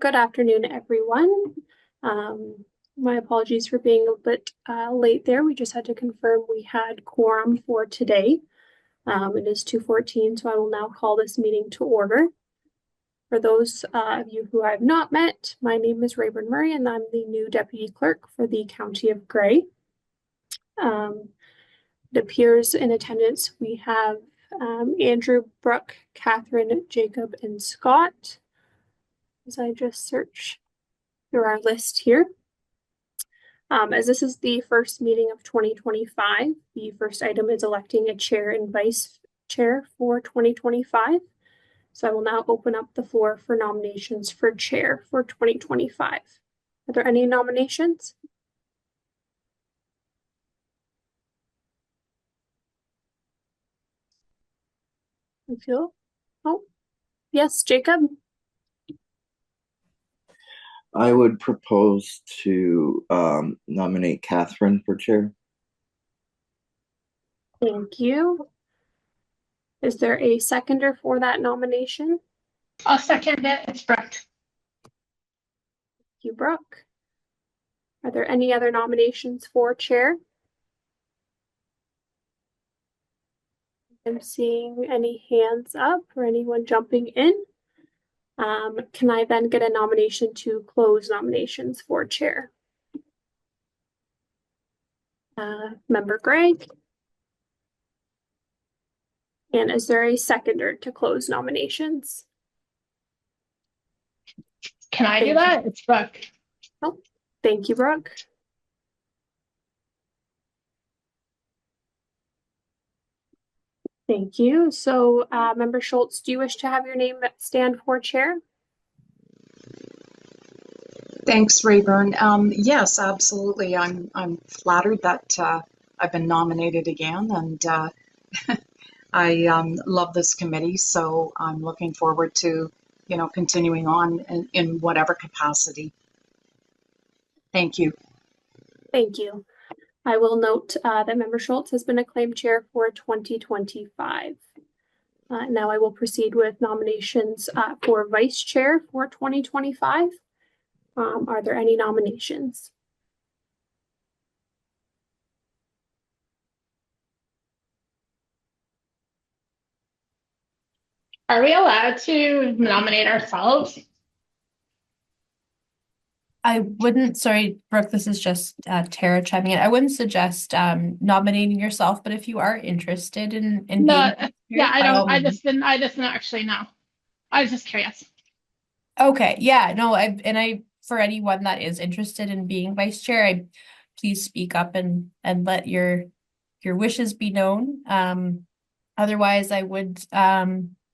good afternoon, everyone. My apologies for being a bit late there. We just had to confirm we had quorum for today. It is 2:14, so I will now call this meeting to order. For those of you who I have not met, my name is Rayburn Murray, and I'm the new Deputy Clerk for the County of Grey. It appears in attendance we have Andrew, Brooke, Catherine, Jacob, and Scott. As I just search through our list here. As this is the first meeting of 2025, the first item is electing a chair and vice chair for 2025. So I will now open up the floor for nominations for chair for 2025. Are there any nominations? I feel, oh, yes, Jacob. I would propose to nominate Catherine for chair. Thank you. Is there a seconder for that nomination? I'll second it. It's Brooke. Thank you, Brooke. Are there any other nominations for chair? I'm seeing any hands up or anyone jumping in. Can I then get a nomination to close nominations for chair? Member Gregg. And is there a seconder to close nominations? Can I do that? It's Brooke. Oh, thank you, Brooke. Thank you. So, Member Schultz, do you wish to have your name stand for chair? Thanks, Rayburn. Yes, absolutely. I'm flattered that I've been nominated again, and I love this committee. So I'm looking forward to, continuing on in whatever capacity. Thank you. Thank you. I will note that Member Schultz has been acclaimed chair for 2025. Now I will proceed with nominations for vice chair for 2025. Are there any nominations? Are we allowed to nominate ourselves? I wouldn't, sorry, Brooke, this is just Tara chiming in. I wouldn't suggest nominating yourself, but if you are interested in No, being yeah, I don't, I just didn't actually know. I was just curious. Okay, yeah, no, for anyone that is interested in being vice chair, please speak up and let your wishes be known. Otherwise, I would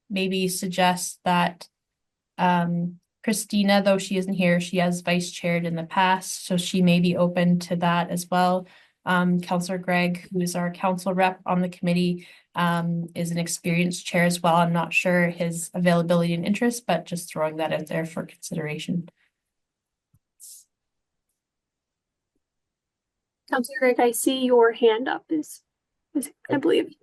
maybe suggest that Christina, though she isn't here, she has vice chaired in the past, so she may be open to that as well. Councillor Gregg, who is our council rep on the committee, is an experienced chair as well. I'm not sure his availability and interest, but just throwing that out there for consideration. Councillor Gregg, I see your hand up I believe.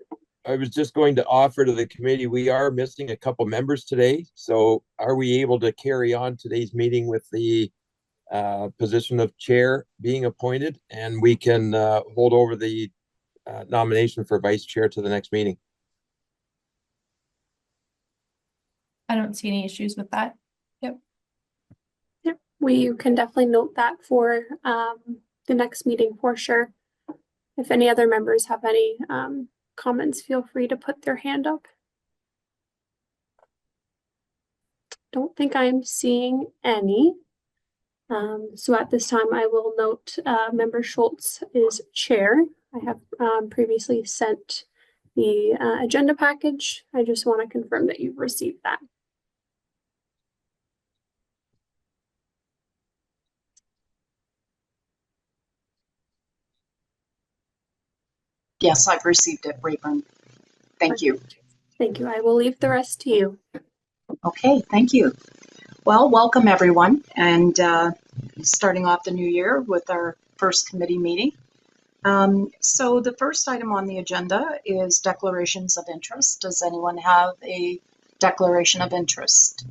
I was just going to offer to the committee, we are missing a couple members today. So are we able to carry on today's meeting with the position of chair being appointed, and we can hold over the nomination for vice chair to the next meeting? I don't see any issues with that. Yep. Yep. We can definitely note that for the next meeting for sure. If any other members have any comments, feel free to put their hand up. Don't think I'm seeing any. So at this time, I will note Member Schultz is chair. I have previously sent the agenda package. I just want to confirm that you've received that. Yes, I've received it, Rayburn. Thank you. Thank you. I will leave the rest to you. Okay, thank you. Well, welcome everyone, and starting off the new year with our first committee meeting. So the first item on the agenda is declarations of interest. Does anyone have a declaration of interest?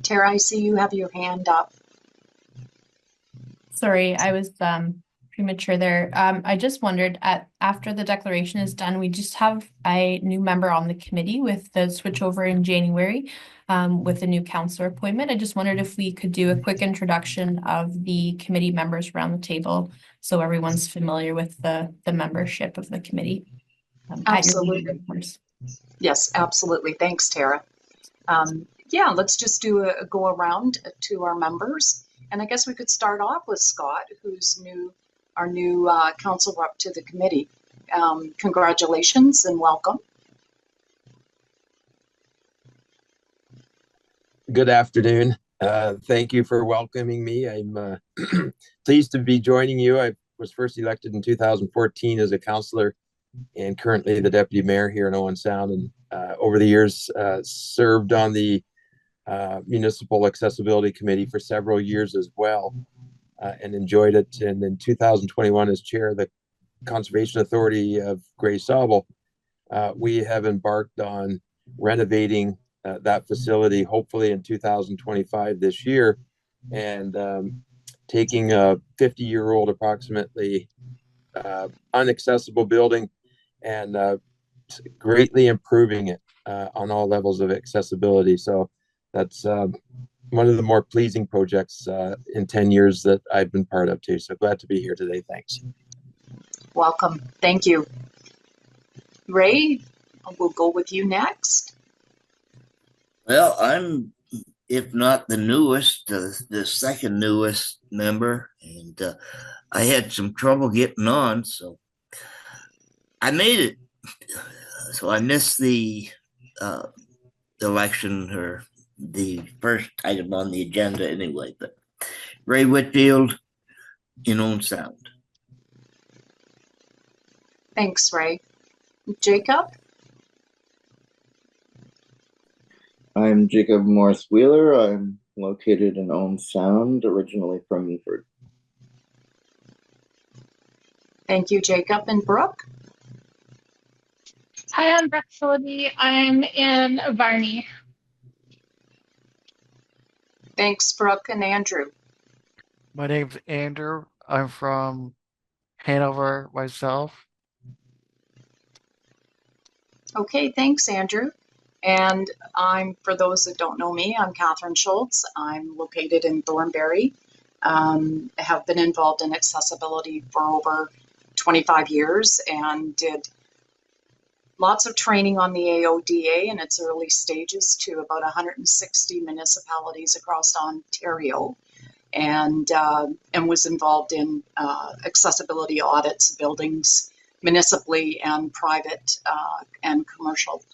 Tara, I see you have your hand up. Sorry, I was premature there. I just wondered after the declaration is done, we just have a new member on the committee with the switchover in January with a new councillor appointment. I just wondered if we could do a quick introduction of the committee members around the table so everyone's familiar with the membership of the committee. At your Absolutely. leisure, of course. Yes, absolutely. Thanks, Tara. Yeah, let's just do a go around to our members. And I guess we could start off with Scott, who's our new council rep to the committee. Congratulations and welcome. Good afternoon. Thank you for welcoming me. I'm pleased to be joining you. I was first elected in 2014 as a councillor and currently the deputy mayor here in Owen Sound, and over the years served on the Municipal Accessibility Committee for several years as well, and enjoyed it. And in 2021, as chair of the Conservation Authority of Grey Sauble, we have embarked on renovating that facility, hopefully in 2025 this year, and taking a 50-year-old approximately unaccessible building and greatly improving it on all levels of accessibility. So that's one of the more pleasing projects in 10 years that I've been part of too. So glad to be here today. Thanks. Welcome. Thank you. Ray, we'll go with you next. Well, I'm, if not the newest, the second newest member, and I had some trouble getting on, so I made it. So I missed the election or the first item on the agenda anyway, but Ray Whitfield in Owen Sound. Thanks, Ray. Jacob? I'm Jacob Morris Wheeler. I'm located in Owen Sound, originally from Meaford. Thank you, Jacob. And Brooke? Hi, I'm Brooke Phillippe. I'm in Varney. Thanks, Brooke. And Andrew? My name's Andrew. I'm from Hanover myself. Okay, thanks, Andrew. And for those that don't know me, I'm Catherine Schultz. I'm located in Thornbury. Have been involved in accessibility for over 25 years and did lots of training on the AODA in its early stages to about 160 municipalities across Ontario, and was involved in accessibility audits, buildings, municipally and private and commercial.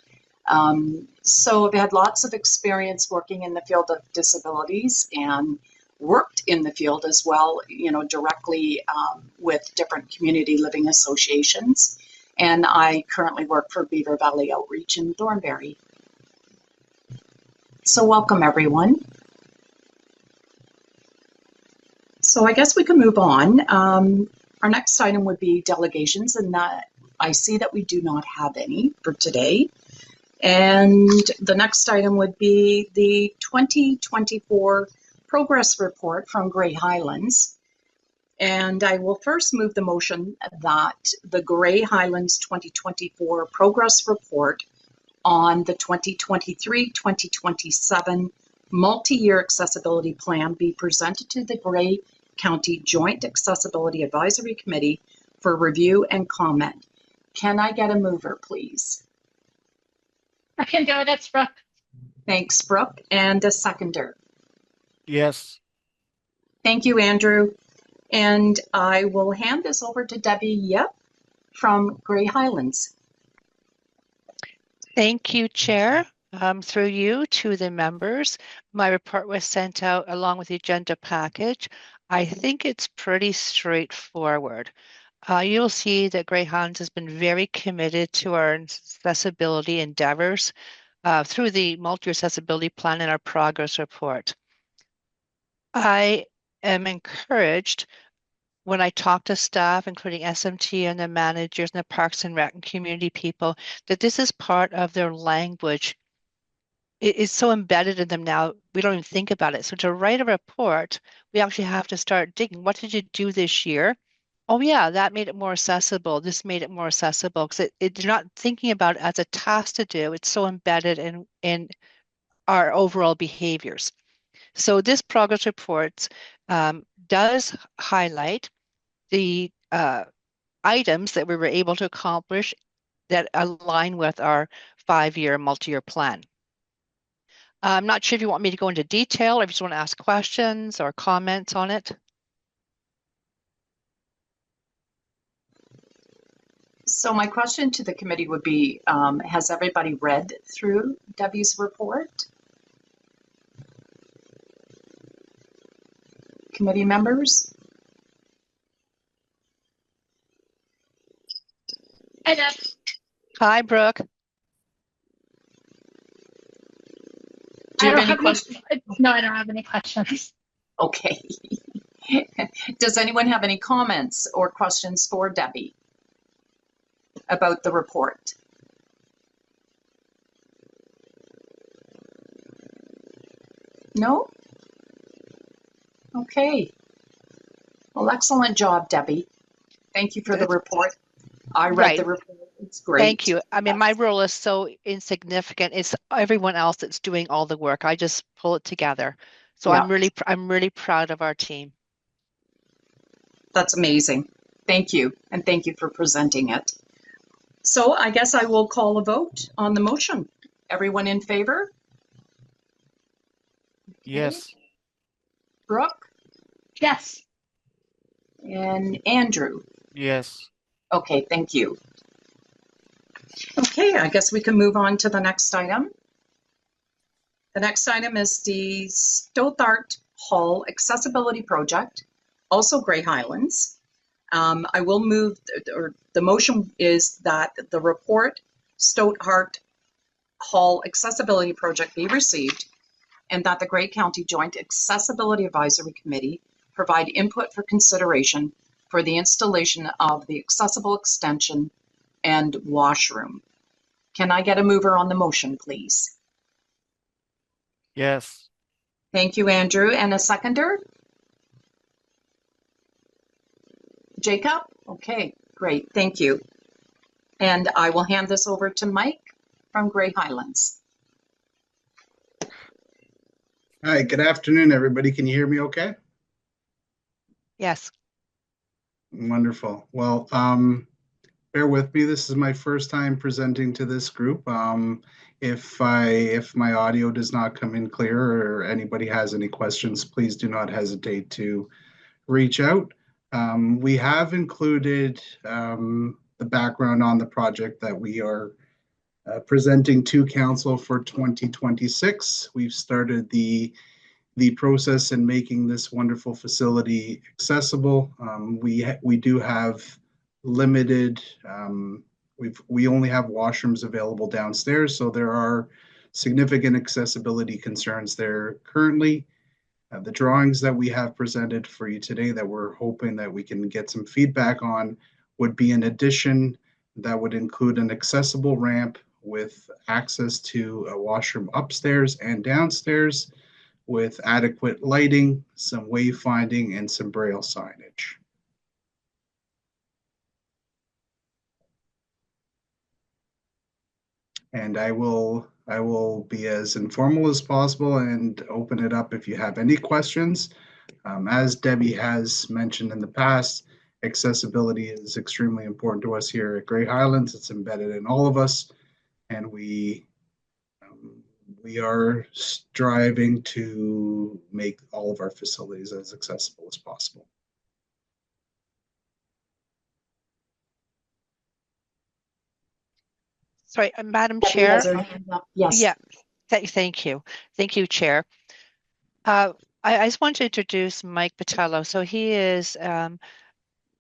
So I've had lots of experience working in the field of disabilities and worked in the field as well, directly with different community living associations. And I currently work for Beaver Valley Outreach in Thornbury. So welcome, everyone. So I guess we can move on. Our next item would be delegations, and that I see that we do not have any for today. And the next item would be the 2024 progress report from Grey Highlands. And I will first move the motion that the Grey Highlands 2024 progress report on the 2023-2027 multi-year accessibility plan be presented to the Grey County Joint Accessibility Advisory Committee for review and comment. Can I get a mover, please? I can do it. It's Brooke. Thanks, Brooke. And a seconder. Yes. Thank you, Andrew. And I will hand this over to Debbie Yip from Grey Highlands. Thank you, Chair. Through you to the members. My report was sent out along with the agenda package. I think it's pretty straightforward. You'll see that Grey Highlands has been very committed to our accessibility endeavors through the multi-year accessibility plan and our progress report. I am encouraged when I talk to staff, including SMT and the managers and the Parks and Rec and community people, that this is part of their language it's so embedded in them now, we don't even think about it. So to write a report, we actually have to start digging. What did you do this year? Oh yeah, that made it more accessible. This made it more accessible because you're not thinking about it as a task to do. It's so embedded in our overall behaviors. So this progress report does highlight the items that we were able to accomplish that align with our 5-year multi-year plan. I'm not sure if you want me to go into detail or if you just want to ask questions or comments on it. So my question to the committee would be, has everybody read through Debbie's report? Committee members? I did. Hi, Brooke. Do you I have don't any questions? No, I don't have any questions. Okay. Does anyone have any comments or questions for Debbie about the report? No? Okay. Well, excellent job, Debbie. Thank you for the report. I read Right. the report. It's great. Thank you. I mean, my role is so insignificant. It's everyone else that's doing all the work. I just pull it together. So Yeah. I'm really proud of our team. That's amazing. Thank you. And thank you for presenting it. So I guess I will call a vote on the motion. Everyone in favor? Yes. Brooke Yes. and Andrew? Yes. Okay, thank you. Okay, I guess we can move on to the next item. The next item is the Stothart Hall Accessibility Project, also Grey Highlands. I will move, or the motion is that the report Stothart Hall Accessibility Project be received and that the Grey County Joint Accessibility Advisory Committee provide input for consideration for the installation of the accessible extension and washroom. Can I get a mover on the motion, please? Yes. Thank you, Andrew. And a seconder? Jacob? Okay, great. Thank you. And I will hand this over to Mike from Grey Highlands. Hi, good afternoon, everybody. Can you hear me okay? Yes. Wonderful. Well, bear with me. This is my first time presenting to this group. If my audio does not come in clear or anybody has any questions, please do not hesitate to reach out. We have included the background on the project that we are presenting to council for 2026. We've started the process in making this wonderful facility accessible. We do have limited, we only have washrooms available downstairs, so there are significant accessibility concerns there currently. The drawings that we have presented for you today that we're hoping that we can get some feedback on would be an addition that would include an accessible ramp with access to a washroom upstairs and downstairs, with adequate lighting, some wayfinding, and some braille signage. And I will be as informal as possible and open it up if you have any questions. As Debbie has mentioned in the past, accessibility is extremely important to us here at Grey Highlands. It's embedded in all of us, and we are striving to make all of our facilities as accessible as possible. Sorry, Madam Chair. Yes. Yeah, thank you. Thank you, Chair. I just want to introduce Mike Patello. So he is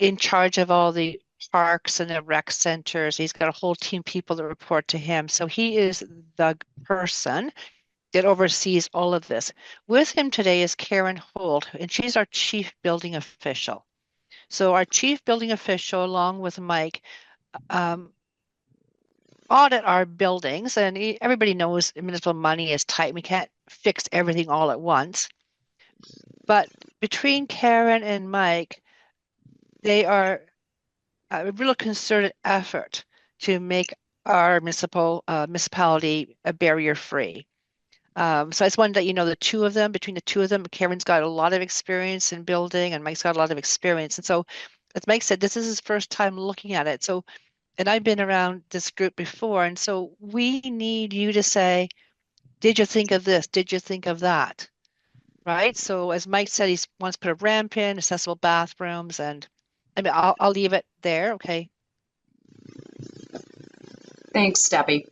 in charge of all the parks and the rec centers. He's got a whole team of people that report to him. So he is the person that oversees all of this. With him today is Karen Holt, and she's our chief building official. So our chief building official, along with Mike, audit our buildings, and everybody knows municipal money is tight. We can't fix everything all at once. But between Karen and Mike, they are a real concerted effort to make our municipality barrier-free. So I just wanted to let you know between the two of them, Karen's got a lot of experience in building and Mike's got a lot of experience. And so, as Mike said, this is his first time looking at it. So, and I've been around this group before. And so we need you to say, did you think of this? Did you think of that? Right? So as Mike said, he wants to put a ramp in, accessible bathrooms, and I mean, I'll leave it there. Okay. Thanks, Debbie.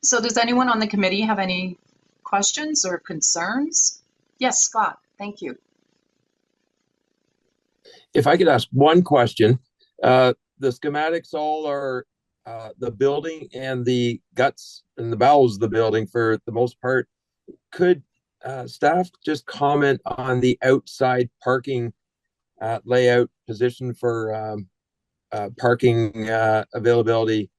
So does anyone on the committee have any questions or concerns? Yes, Scott, thank you. If I could ask one question, the schematics all are the building and the guts and the bowels of the building for the most part. Could staff just comment on the outside parking layout position for parking availability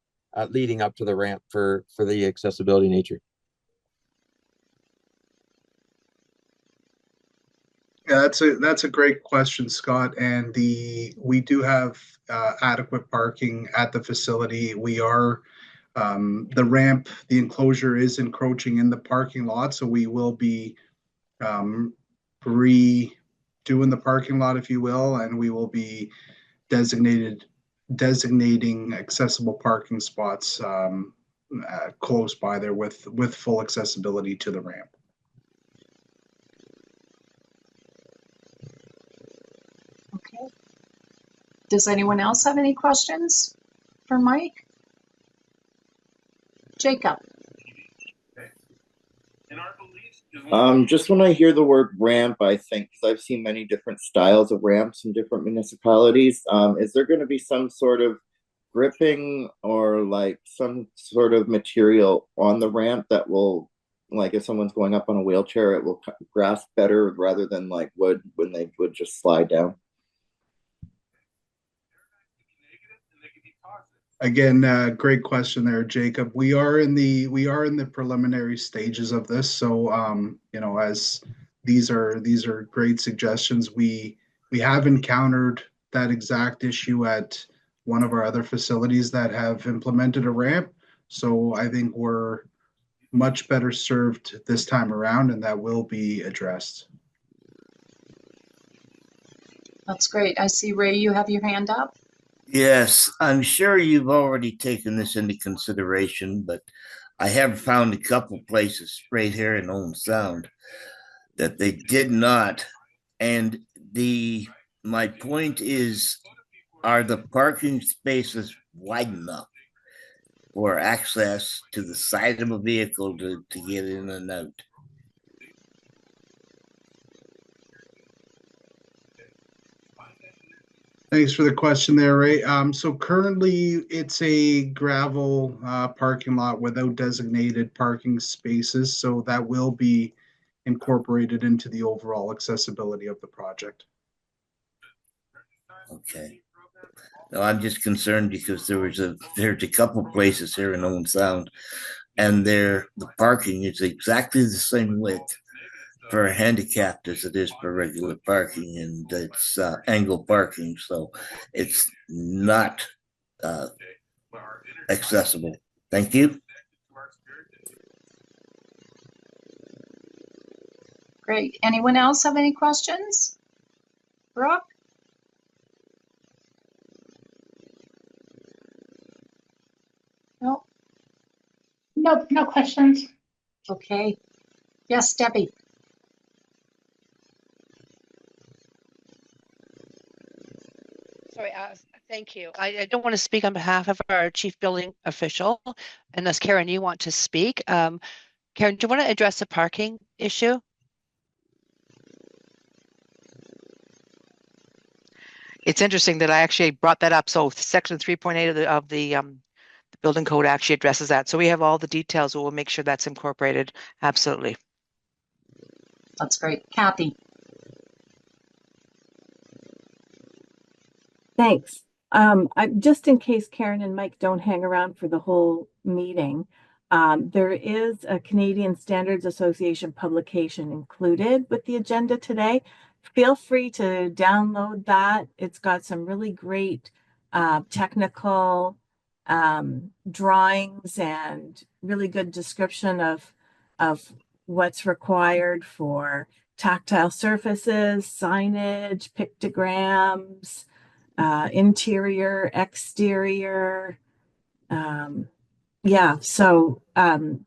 leading up to the ramp for the accessibility nature? Yeah, that's a great question, Scott. And we do have adequate parking at the facility. We are the ramp, the enclosure is encroaching in the parking lot, so we will be redoing the parking lot, if you will, and we will be designating accessible parking spots close by there with full accessibility to the ramp. Okay. Does anyone else have any questions for Mike? Jacob. Just when I hear the word ramp, I think, because I've seen many different styles of ramps in different municipalities, is there going to be some sort of gripping or like some sort of material on the ramp that will, like if someone's going up on a wheelchair, it will grasp better rather than like wood when they would just slide down? Again, great question there, Jacob. We are in the preliminary stages of this, so as these are great suggestions. We have encountered that exact issue at one of our other facilities that have implemented a ramp. So I think we're much better served this time around, and that will be addressed. That's great. I see, Ray, you have your hand up. Yes, I'm sure you've already taken this into consideration, but I have found a couple places right here in Owen Sound that they did not. And my point is, are the parking spaces wide enough for access to the side of a vehicle to get in and out? Thanks for the question there, Ray. So currently it's a gravel parking lot without designated parking spaces. So that will be incorporated into the overall accessibility of the project. Okay. No, I'm just concerned because there's a couple places here in Owen Sound, and the parking is exactly the same width for handicapped as it is for regular parking, and it's angle parking, so it's not accessible. Thank you. Great. Anyone else have any questions? Brooke? No? Nope, no questions. Okay. Yes, Debbie. Sorry, thank you. I don't want to speak on behalf of our chief building official, unless Karen, you want to speak. Karen, do you want to address the parking issue? It's interesting that I actually brought that up. So section 3.8 of the building code actually addresses that. So we have all the details. We'll make sure that's incorporated. Absolutely. That's great. Kathy. Thanks. Just in case Karen and Mike don't hang around for the whole meeting. There is a Canadian Standards Association publication included with the agenda today. Feel free to download that. It's got some really great technical drawings and really good description of what's required for tactile surfaces, signage, pictograms, interior, exterior. Yeah, so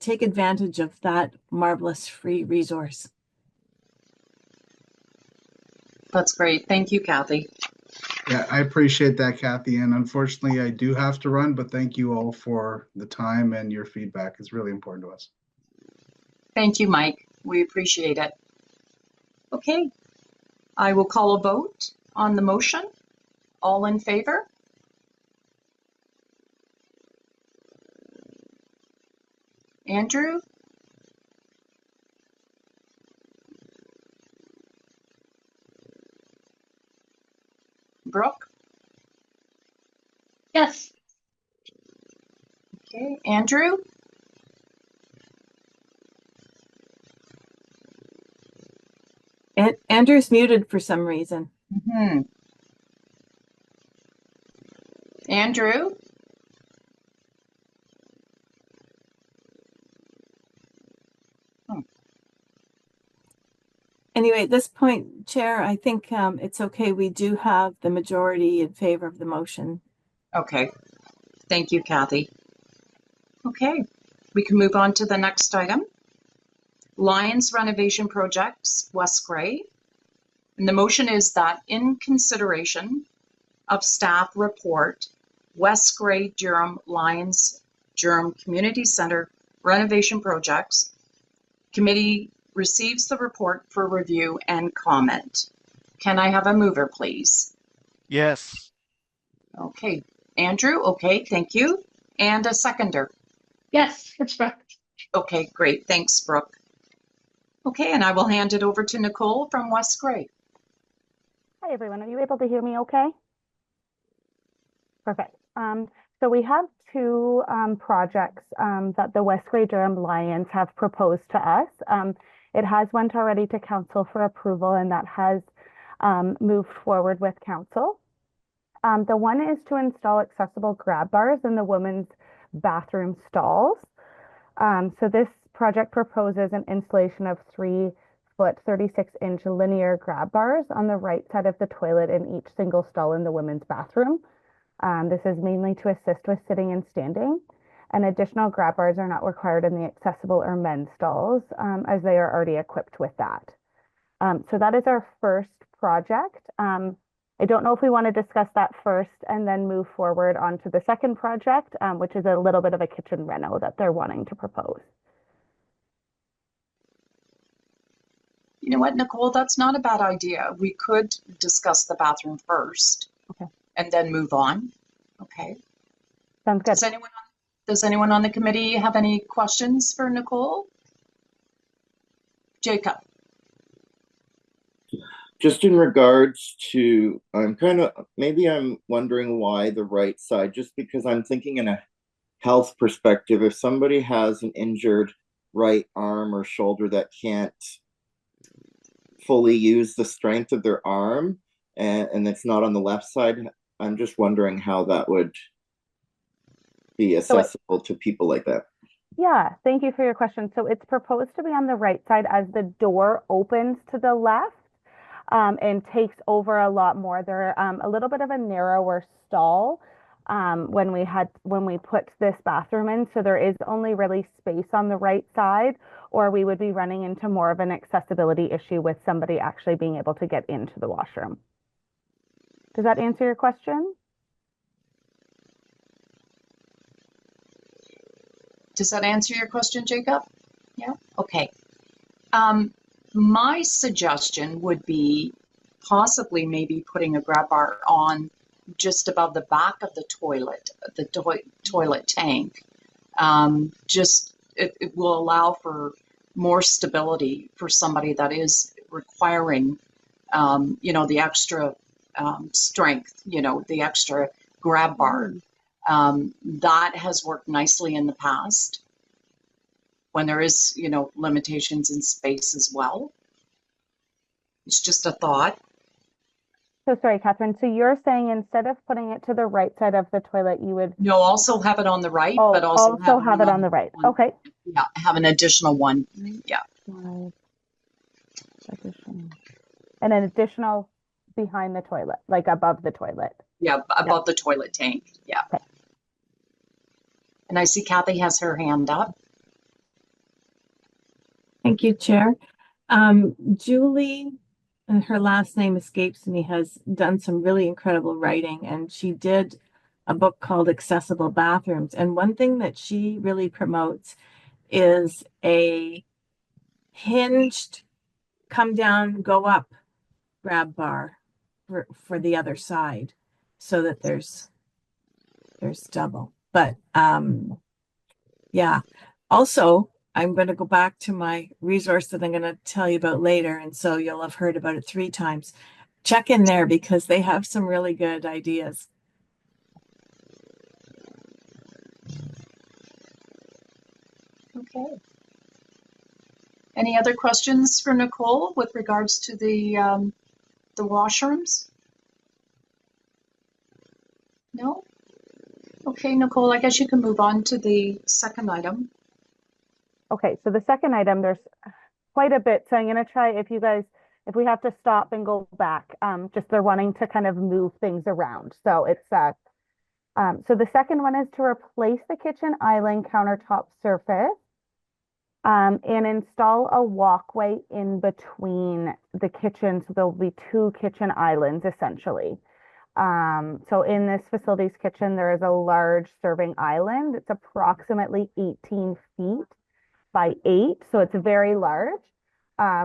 take advantage of that marvelous free resource. That's great. Thank you, Kathy. Yeah, I appreciate that, Kathy. And unfortunately, I do have to run, but thank you all for the time and your feedback. It's really important to us. Thank you, Mike. We appreciate it. Okay, I will call a vote on the motion. All in favor? Andrew? Brooke? Yes. Okay, Andrew? Andrew's muted for some reason. Andrew? Anyway, at this point, Chair, I think it's okay. We do have the majority in favor of the motion. Okay, thank you, Kathy. Okay, we can move on to the next item. Lions renovation projects, West Grey. And the motion is that in consideration of staff report, West Grey Durham Lions Durham Community Center renovation projects, committee receives the report for review and comment. Can I have a mover, please? Yes. Okay, Andrew, okay, thank you. And a seconder. Yes, it's Brooke. Okay, great, thanks, Brooke. Okay, and I will hand it over to Nicole from West Grey. Hi, everyone. Are you able to hear me okay? Perfect. So we have two projects that the West Grey Durham Lions have proposed to us. It has went already to council for approval, and that has moved forward with council. The one is to install accessible grab bars in the women's bathroom stalls. So this project proposes an installation of 3-foot 36-inch linear grab bars on the right side of the toilet in each single stall in the women's bathroom. This is mainly to assist with sitting and standing, and additional grab bars are not required in the accessible or men's stalls as they are already equipped with that. So that is our first project. I don't know if we want to discuss that first and then move forward onto the second project, which is a little bit of a kitchen reno that they're wanting to propose. You know what, Nicole, that's not a bad idea. We could discuss the bathroom first. Okay. And then move on. Okay. Sounds good. Does anyone on the committee have any questions for Nicole? Jacob. Just in regards to, maybe I'm wondering why the right side, just because I'm thinking in a health perspective, if somebody has an injured right arm or shoulder that can't fully use the strength of their arm and it's not on the left side, I'm just wondering how that would be accessible to people like that. Yeah, thank you for your question. So it's proposed to be on the right side as the door opens to the left and takes over a lot more. They're a little bit of a narrower stall when we put this bathroom in. So there is only really space on the right side, or we would be running into more of an accessibility issue with somebody actually being able to get into the washroom. Does that answer your question? Does that answer your question, Jacob? Yeah, okay. My suggestion would be possibly maybe putting a grab bar on just above the back of the toilet, toilet tank. It will allow for more stability for somebody that is requiring, the extra strength, the extra grab bar. That has worked nicely in the past when there is, limitations in space as well. It's just a thought. So sorry, Catherine. So you're saying instead of putting it to the right side of the toilet, you would Also have it on the right, but also have it on the right. one. Okay. Yeah, have an additional one. Yeah. And an additional behind the toilet, like above the toilet. Yeah, above the toilet tank. Yeah. Okay. And I see Kathy has her hand up. Thank you, Chair. Julie, and her last name escapes me, has done some really incredible writing, and she did a book called Accessible Bathrooms. And one thing that she really promotes is a hinged come down, go up grab bar for the other side, so that there's double. But yeah. Also, I'm going to go back to my resource that I'm going to tell you about later, and so you'll have heard about it 3 times. Check in there because they have some really good ideas. Okay. Any other questions for Nicole with regards to the washrooms? No? Okay, Nicole, I guess you can move on to the second item. Okay, so the second item, there's quite a bit. So I'm going to try, if we have to stop and go back, just they're wanting to kind of move things around. So it's, so the second one is to replace the kitchen island countertop surface and install a walkway in between the kitchens. So there'll be 2 kitchen islands essentially. So in this facilities kitchen, there is a large serving island. It's approximately 18 feet by 8, so it's very large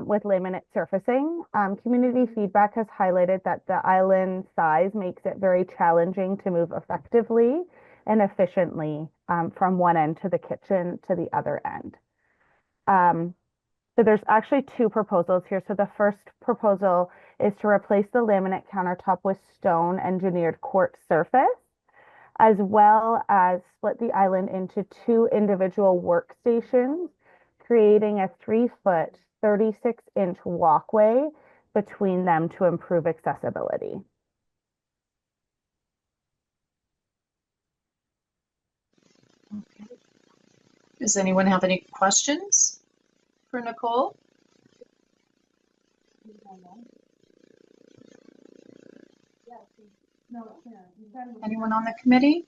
with laminate surfacing. Community feedback has highlighted that the island size makes it very challenging to move effectively and efficiently from one end to the kitchen to the other end. So there's actually 2 proposals here. So the first proposal is to replace the laminate countertop with stone engineered quartz surface, as well as split the island into 2 individual workstations, creating a 3-foot, 36-inch walkway between them to improve accessibility. Okay. Does anyone have any questions for Nicole? Anyone on the committee?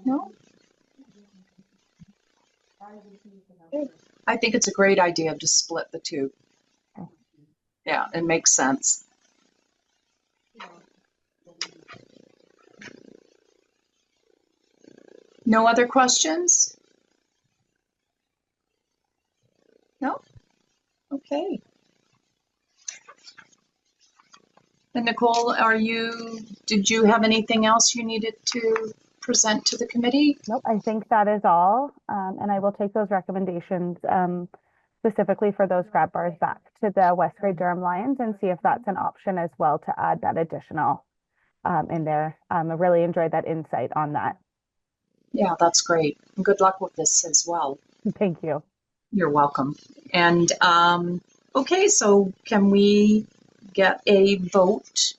No? I think it's a great idea to split the 2. Yeah, it makes sense. No other questions? No? Okay. And Nicole, did you have anything else you needed to present to the committee? Nope, I think that is all. And I will take those recommendations specifically for those grab bars back to the Westgrade Durham Lions and see if that's an option as well to add that additional in there. I really enjoyed that insight on that. Yeah, that's great. And good luck with this as well. Thank you. You're welcome. And okay, so can we get a vote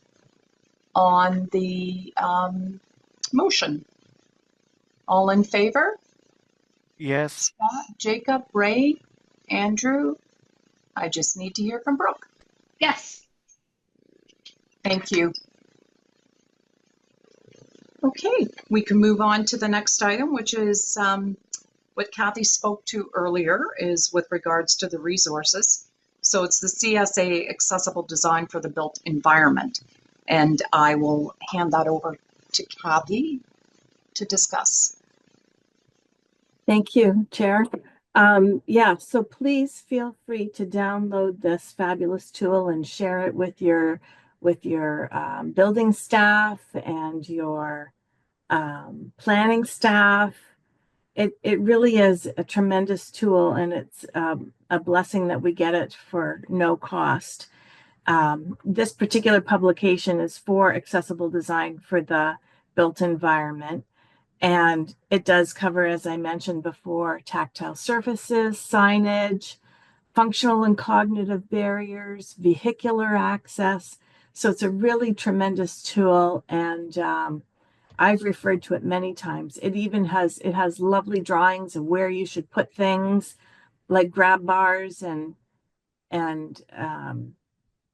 on the motion? All in favor? Yes. Scott, Jacob, Ray, Andrew? I just need to hear from Brooke. Yes. Thank you. Okay, we can move on to the next item, which is what Kathy spoke to earlier, is with regards to the resources. So it's the CSA Accessible Design for the Built Environment. And I will hand that over to Kathy to discuss. Thank you, Chair. Yeah, so please feel free to download this fabulous tool and share it with your building staff and your planning staff. It really is a tremendous tool, and it's a blessing that we get it for no cost. This particular publication is for accessible design for the built environment. And it does cover, as I mentioned before, tactile surfaces, signage, functional and cognitive barriers, vehicular access. So it's a really tremendous tool, and I've referred to it many times. It has lovely drawings of where you should put things, like grab bars and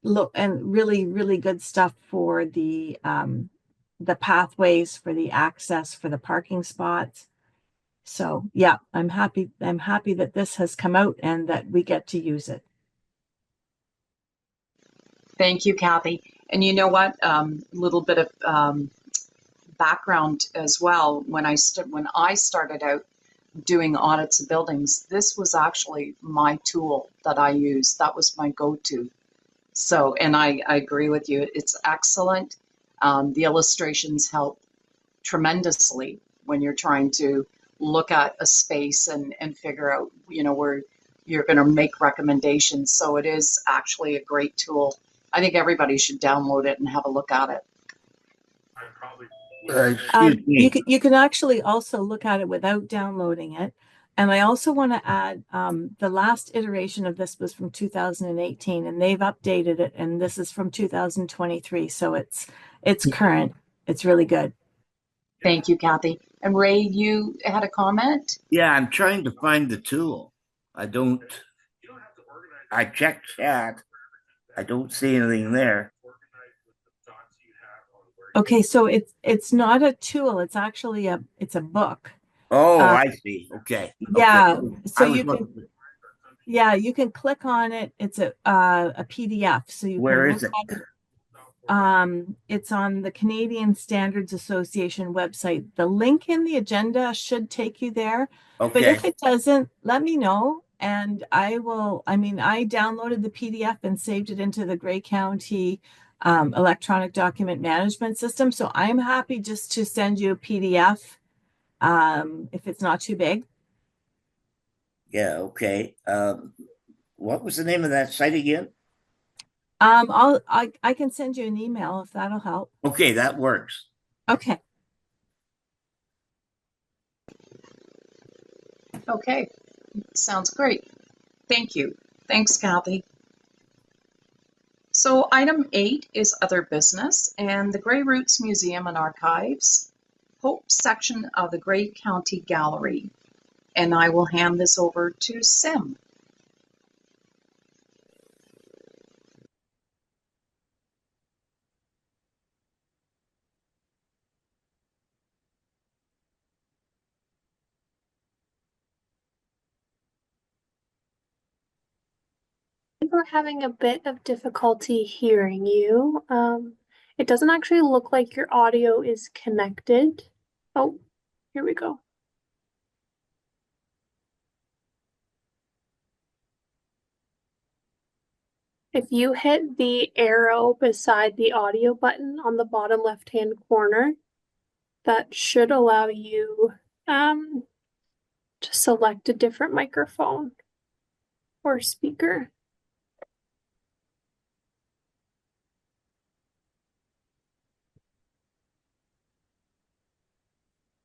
look, and really good stuff for the pathways, for the access, for the parking spots. So yeah, I'm happy that this has come out and that we get to use it. Thank you, Kathy. And you know what? Little bit of background as well. When I started out doing audits of buildings, this was actually my tool that I used. That was my go-to. So, and I agree with you. It's excellent. The illustrations help tremendously when you're trying to look at a space and figure out, where you're going to make recommendations. So it is actually a great tool. I think everybody should download it and have a look at it. You can actually also look at it without downloading it. And I also want to add, the last iteration of this was from 2018, and they've updated it, and this is from 2023. So it's current. It's really good. Thank you, Kathy. And Ray, you had a comment? Yeah, I'm trying to find the tool. I checked chat. I don't see anything there. Okay, so it's not a tool. It's actually it's a book. Oh, I see. Okay. Yeah. So you can click on it. It's a PDF. So you Where can is it? It's on the Canadian Standards Association website. The link in the agenda should take you there. Okay. But if it doesn't, let me know. And I downloaded the PDF and saved it into the Grey County electronic document management system. So I'm happy just to send you a PDF if it's not too big. Yeah, okay. What was the name of that site again? I can send you an email if that'll help. Okay, that works. Okay. Okay, sounds great. Thank you. Thanks, Kathy. So item 8 is other business, and the Grey Roots Museum and Archives, Hope section of the Grey County Gallery. And I will hand this over to Sim. We're having a bit of difficulty hearing you. It doesn't actually look like your audio is connected. Oh, here we go. If you hit the arrow beside the audio button on the bottom left-hand corner, that should allow you to select a different microphone or speaker.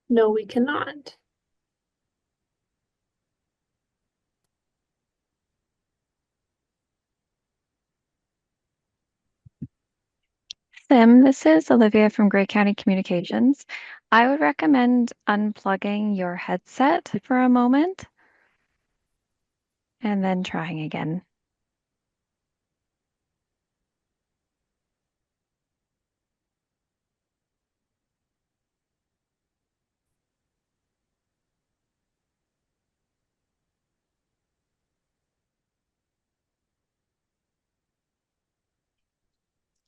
No, we cannot. Sim, this is Olivia from Grey County Communications. I would recommend unplugging your headset for a moment and then trying again.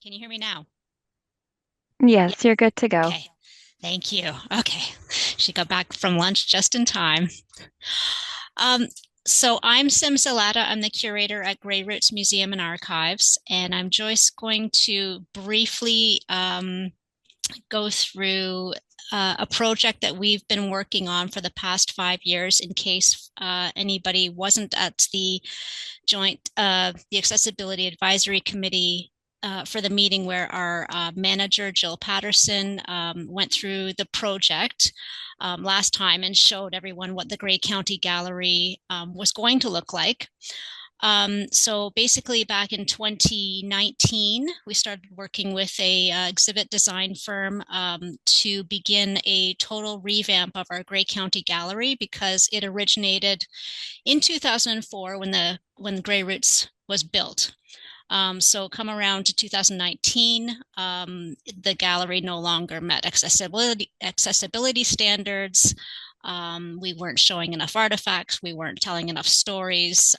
Can you hear me now? Yes, you're good to go. Okay, thank you. Okay, she got back from lunch just in time. So I'm Sim Zalata. I'm the curator at Grey Roots Museum and Archives, and I'm just going to briefly go through a project that we've been working on for the past 5 years, in case anybody wasn't at the the Accessibility Advisory Committee for the meeting where our manager, Jill Patterson, went through the project last time and showed everyone what the Grey County Gallery was going to look like. So basically back in 2019, we started working with a exhibit design firm to begin a total revamp of our Grey County Gallery, because it originated in 2004 when the Grey Roots was built. So come around to 2019, the gallery no longer met accessibility standards. We weren't showing enough artifacts. We weren't telling enough stories.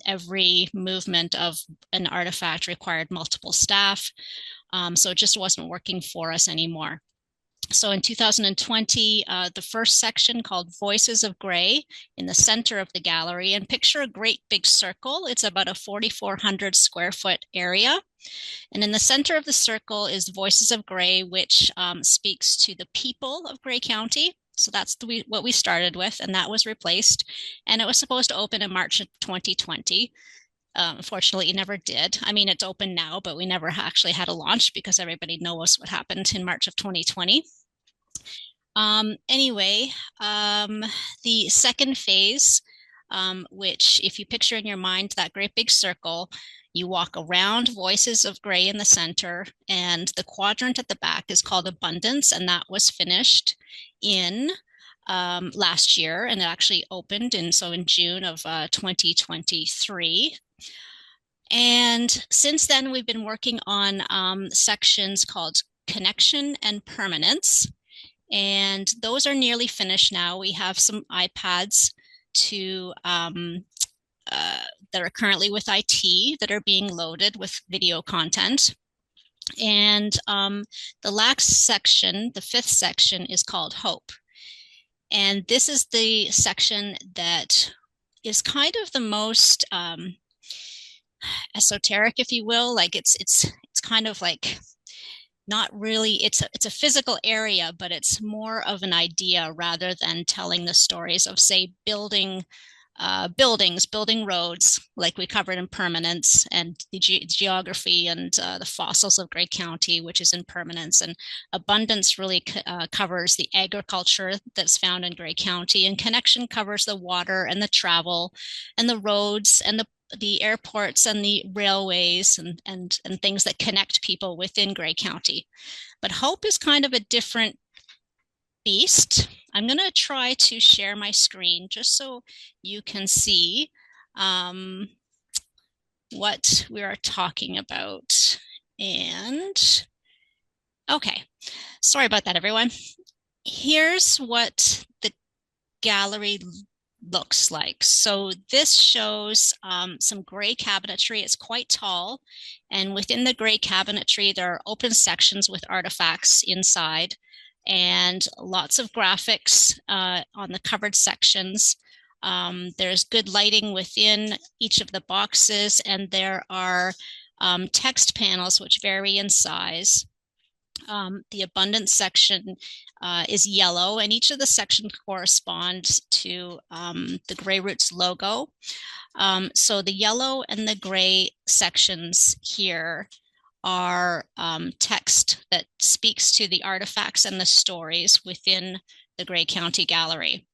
Every movement of an artifact required multiple staff. So it just wasn't working for us anymore. So in 2020, the first section called Voices of Grey in the center of the gallery, and picture a great big circle. It's about a 4,400 square foot area. And in the center of the circle is Voices of Grey, which speaks to the people of Grey County. So that's what we started with, and that was replaced. And it was supposed to open in March of 2020. Unfortunately, it never did. I mean, it's open now, but we never actually had a launch because everybody knows what happened in March of 2020. Anyway, the second phase, which if you picture in your mind that great big circle, you walk around Voices of Grey in the center, and the quadrant at the back is called Abundance, and that was finished in last year, and it actually opened in June of 2023. And since then, we've been working on sections called Connection and Permanence. And those are nearly finished now. We have some iPads that are currently with IT that are being loaded with video content. And the last section, the fifth section, is called Hope. And this is the section that is kind of the most esoteric, if you will. Like it's kind of like not really, it's a physical area, but it's more of an idea rather than telling the stories of, say, building roads, like we covered in Permanence, and the geography and the fossils of Grey County, which is in Permanence. And Abundance really covers the agriculture that's found in Grey County, and Connection covers the water and the travel and the roads and the airports and the railways and things that connect people within Grey County. But Hope is kind of a different beast. I'm going to try to share my screen just so you can see what we are talking about. And okay, sorry about that, everyone. Here's what the gallery looks like. So this shows some gray cabinetry. It's quite tall, and within the gray cabinetry there are open sections with artifacts inside, and lots of graphics on the covered sections. There's good lighting within each of the boxes, and there are text panels which vary in size. The Abundance section is yellow, and each of the sections corresponds to the Grey Roots logo. So the yellow and the gray sections here are text that speaks to the artifacts and the stories within the Grey County Gallery.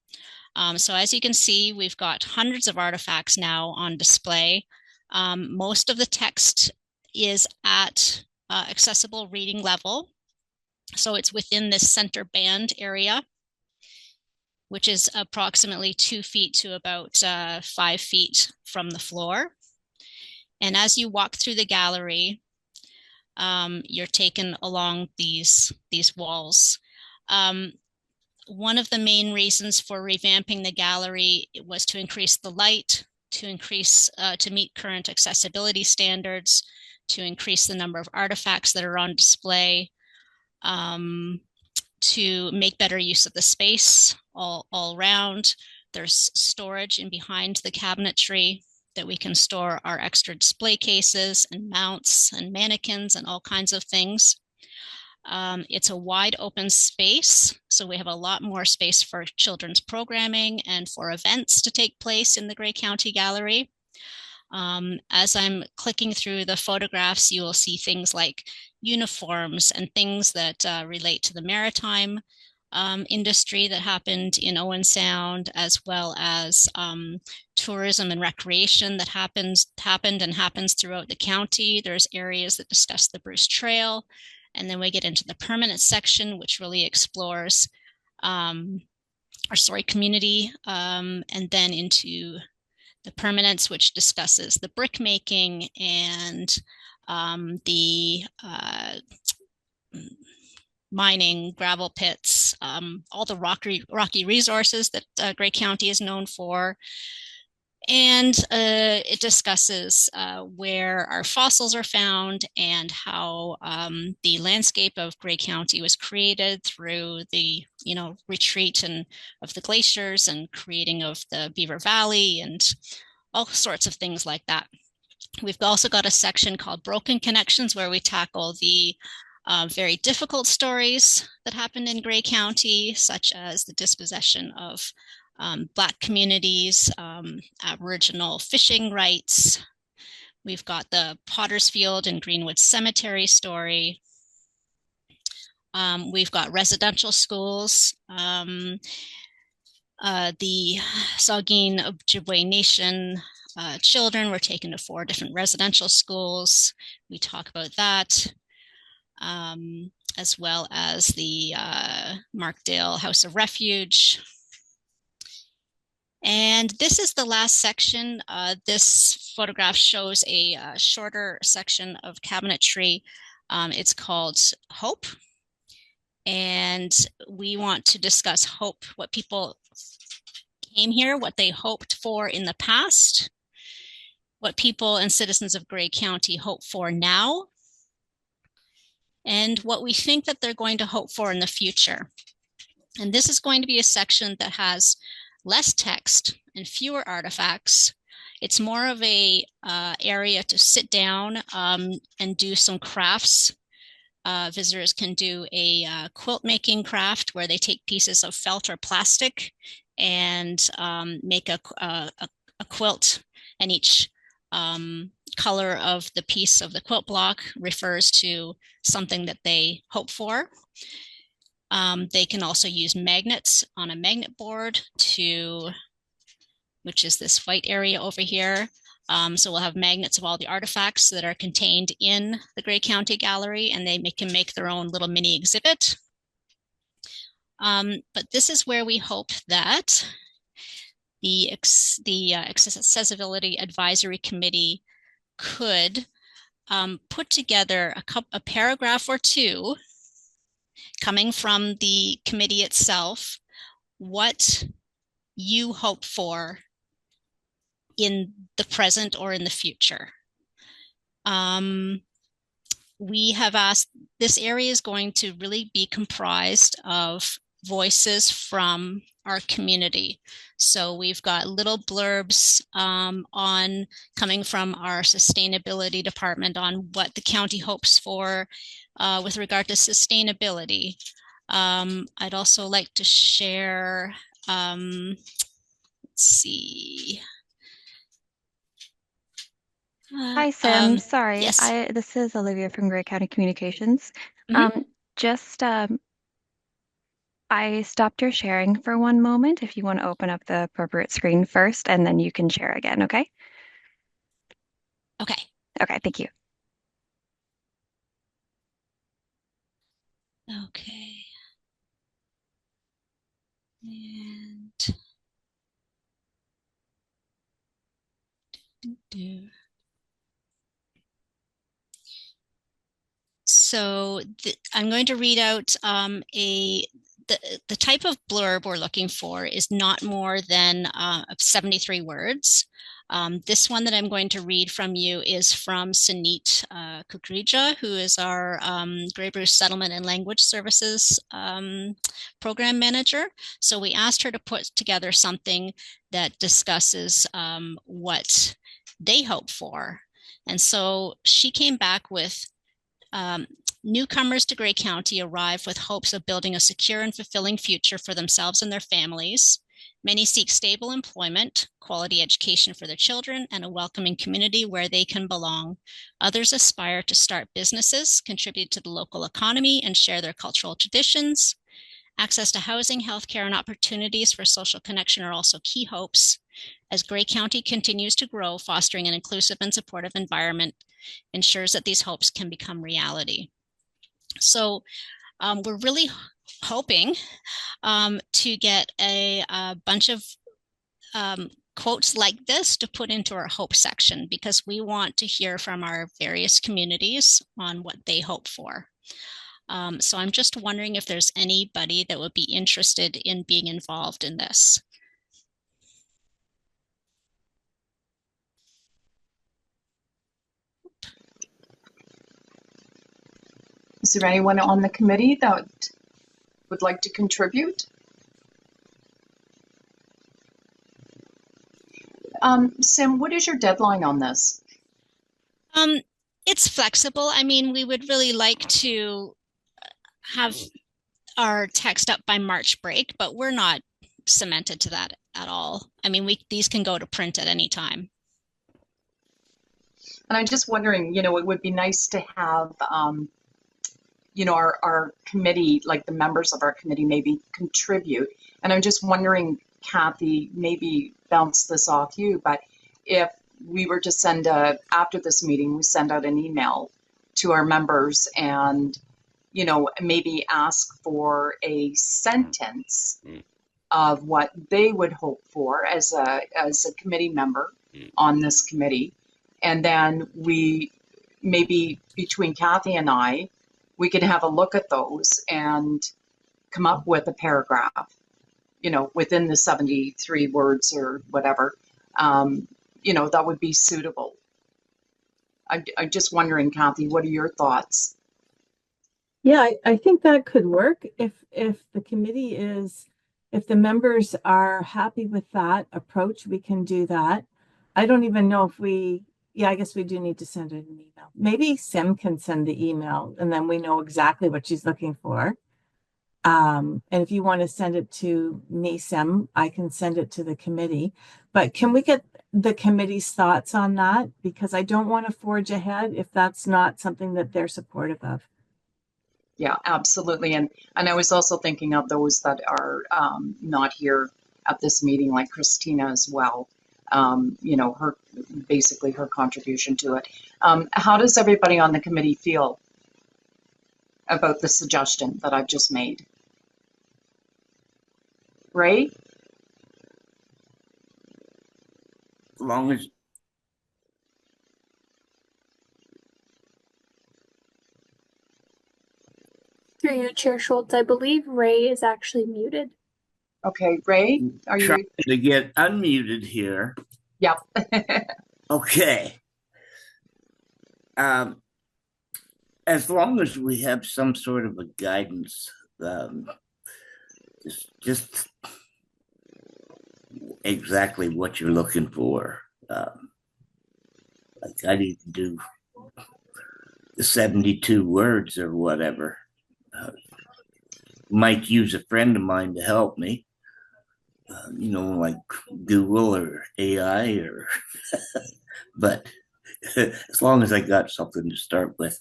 So as you can see, we've got hundreds of artifacts now on display. Most of the text is at accessible reading level. So it's within this center band area, which is approximately 2 feet to about 5 feet from the floor. And as you walk through the gallery, you're taken along these walls. One of the main reasons for revamping the gallery was to increase the light, to meet current accessibility standards, to increase the number of artifacts that are on display, to make better use of the space all around. There's storage in behind the cabinetry that we can store our extra display cases and mounts and mannequins and all kinds of things. It's a wide open space, so we have a lot more space for children's programming and for events to take place in the Grey County Gallery. As I'm clicking through the photographs, you will see things like uniforms and things that relate to the maritime industry that happened in Owen Sound, as well as tourism and recreation that happened and happens throughout the county. There's areas that discuss the Bruce Trail, and then we get into the permanent section, which really explores community, and then into the permanence, which discusses the brick making and the mining, gravel pits, all the rocky resources that Grey County is known for. And it discusses where our fossils are found and how the landscape of Grey County was created through the, retreat of the glaciers and creating of the Beaver Valley and all sorts of things like that. We've also got a section called Broken Connections, where we tackle the very difficult stories that happened in Grey County, such as the dispossession of Black communities, Aboriginal fishing rights. We've got the Pottersfield and Greenwood Cemetery story. We've got residential schools. The Saugeen Ojibwe Nation children were taken to 4 different residential schools. We talk about that, as well as the Markdale House of Refuge. And this is the last section. This photograph shows a shorter section of cabinetry. It's called Hope. And we want to discuss hope, what people came here, what they hoped for in the past, what people and citizens of Grey County hope for now, and what we think that they're going to hope for in the future. And this is going to be a section that has less text and fewer artifacts. It's more of a area to sit down and do some crafts. Visitors can do a quilt making craft where they take pieces of felt or plastic and make a quilt, and each color of the piece of the quilt block refers to something that they hope for. They can also use magnets on a magnet board which is this white area over here. So we'll have magnets of all the artifacts that are contained in the Grey County Gallery, and they can make their own little mini exhibit. But this is where we hope that the Accessibility Advisory Committee could put together a paragraph or two coming from the committee itself, what you hope for in the present or in the future. We have asked, this area is going to really be comprised of voices from our community. So we've got little blurbs coming from our sustainability department on what the county hopes for with regard to sustainability. I'd also like to share, let's see. Hi, Sam. Sorry, yes. This is Olivia from Grey County Communications. I stopped your sharing for one moment. If you want to open up the appropriate screen first, and then you can share again, okay? Okay. Okay, thank you. Okay. And so I'm going to read out the type of blurb we're looking for is not more than 73 words. This one that I'm going to read from you is from Sunit Kukrija, who is our Grey Bruce Settlement and Language Services program manager. So we asked her to put together something that discusses what they hope for. And so she came back with Newcomers to Grey County arrive with hopes of building a secure and fulfilling future for themselves and their families. Many seek stable employment, quality education for their children, and a welcoming community where they can belong. Others aspire to start businesses, contribute to the local economy, and share their cultural traditions. Access to housing, healthcare, and opportunities for social connection are also key hopes. As Grey County continues to grow, fostering an inclusive and supportive environment ensures that these hopes can become reality. So we're really hoping to get a bunch of quotes like this to put into our hope section, because we want to hear from our various communities on what they hope for. So I'm just wondering if there's anybody that would be interested in being involved in this. Is there anyone on the committee that would like to contribute? Sim, what is your deadline on this? It's flexible. I mean, we would really like to have our text up by March break, but we're not cemented to that at all. I mean, these can go to print at any time. And I'm just wondering, you know, it would be nice to have, you know, our committee, like the members of our committee maybe contribute. And I'm just wondering, Kathy, maybe bounce this off you, but if we were to send after this meeting, we send out an email to our members and, you know, maybe ask for a sentence of what they would hope for as a committee member on this committee. And then we, maybe between Kathy and I, we could have a look at those and come up with a paragraph, you know, within the 73 words or whatever, you know, that would be suitable. I'm just wondering, Kathy, what are your thoughts? Yeah, I think that could work if the committee is, if the members are happy with that approach, we can do that. I don't even know if we, yeah, I guess we do need to send an email. Maybe Sim can send the email and then we know exactly what she's looking for. And if you want to send it to me, Sim, I can send it to the committee. But can we get the committee's thoughts on that? Because I don't want to forge ahead if that's not something that they're supportive of. Yeah, absolutely. And I was also thinking of those that are not here at this meeting, like Christina as well. You know, her basically her contribution to it. How does everybody on the committee feel about the suggestion that I've just made? Ray? As long as Through you, Chair Schultz, I believe Ray is actually muted. Okay, Ray, are you trying to get unmuted here? Yep. Okay. As long as we have some sort of a guidance, just exactly what you're looking for. Like I need to do the 72 words or whatever. Might use a friend of mine to help me. You know, like Google or AI or, but as long as I got something to start with.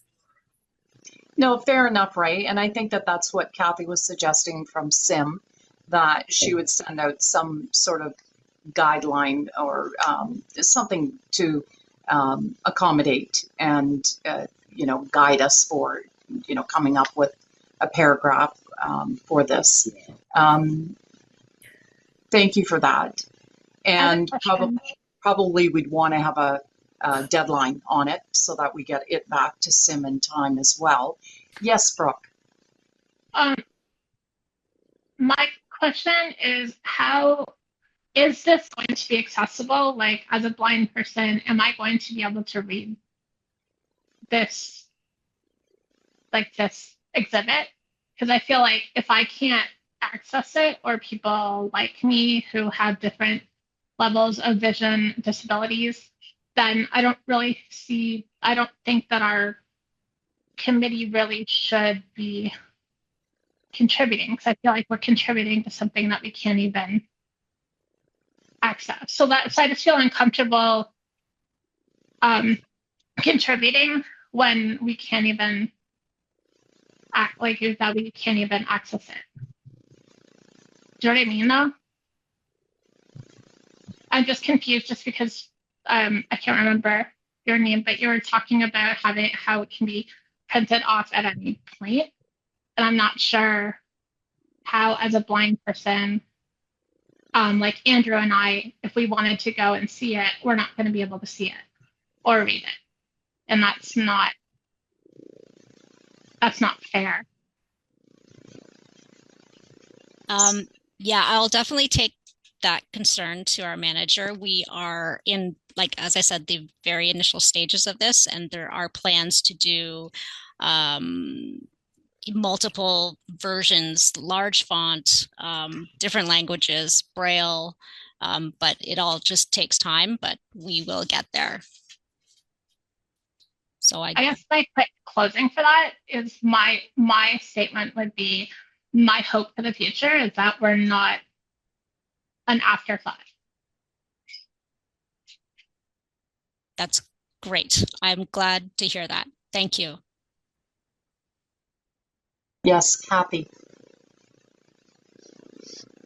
No, fair enough, Ray. And I think that that's what Kathy was suggesting from Sim, that she would send out some sort of guideline or something to accommodate and, you know, guide us for, you know, coming up with a paragraph for this. Thank you for that. And probably we'd want to have a deadline on it so that we get it back to Sim in time as well. Yes, Brooke. My question is, how is this going to be accessible? Like, as a blind person, am I going to be able to read this, like this exhibit? Because I feel like if I can't access it, or people like me who have different levels of vision disabilities, then I don't think that our committee really should be contributing, because I feel like we're contributing to something that we can't even access. So I just feel uncomfortable contributing when we can't even act like that we can't even access it. Do you know what I mean though? I'm just confused just because I can't remember your name, but you were talking about how it can be printed off at any point. And I'm not sure how, as a blind person, like Andrew and I, if we wanted to go and see it, we're not going to be able to see it or read it. And that's not fair. Yeah, I'll definitely take that concern to our manager. We are in, like, as I said, the very initial stages of this, and there are plans to do multiple versions, large font, different languages, Braille, but it all just takes time, but we will get there. So I guess my quick closing for that is my statement would be, my hope for the future is that we're not an afterthought. That's great. I'm glad to hear that. Thank you. Yes, Kathy.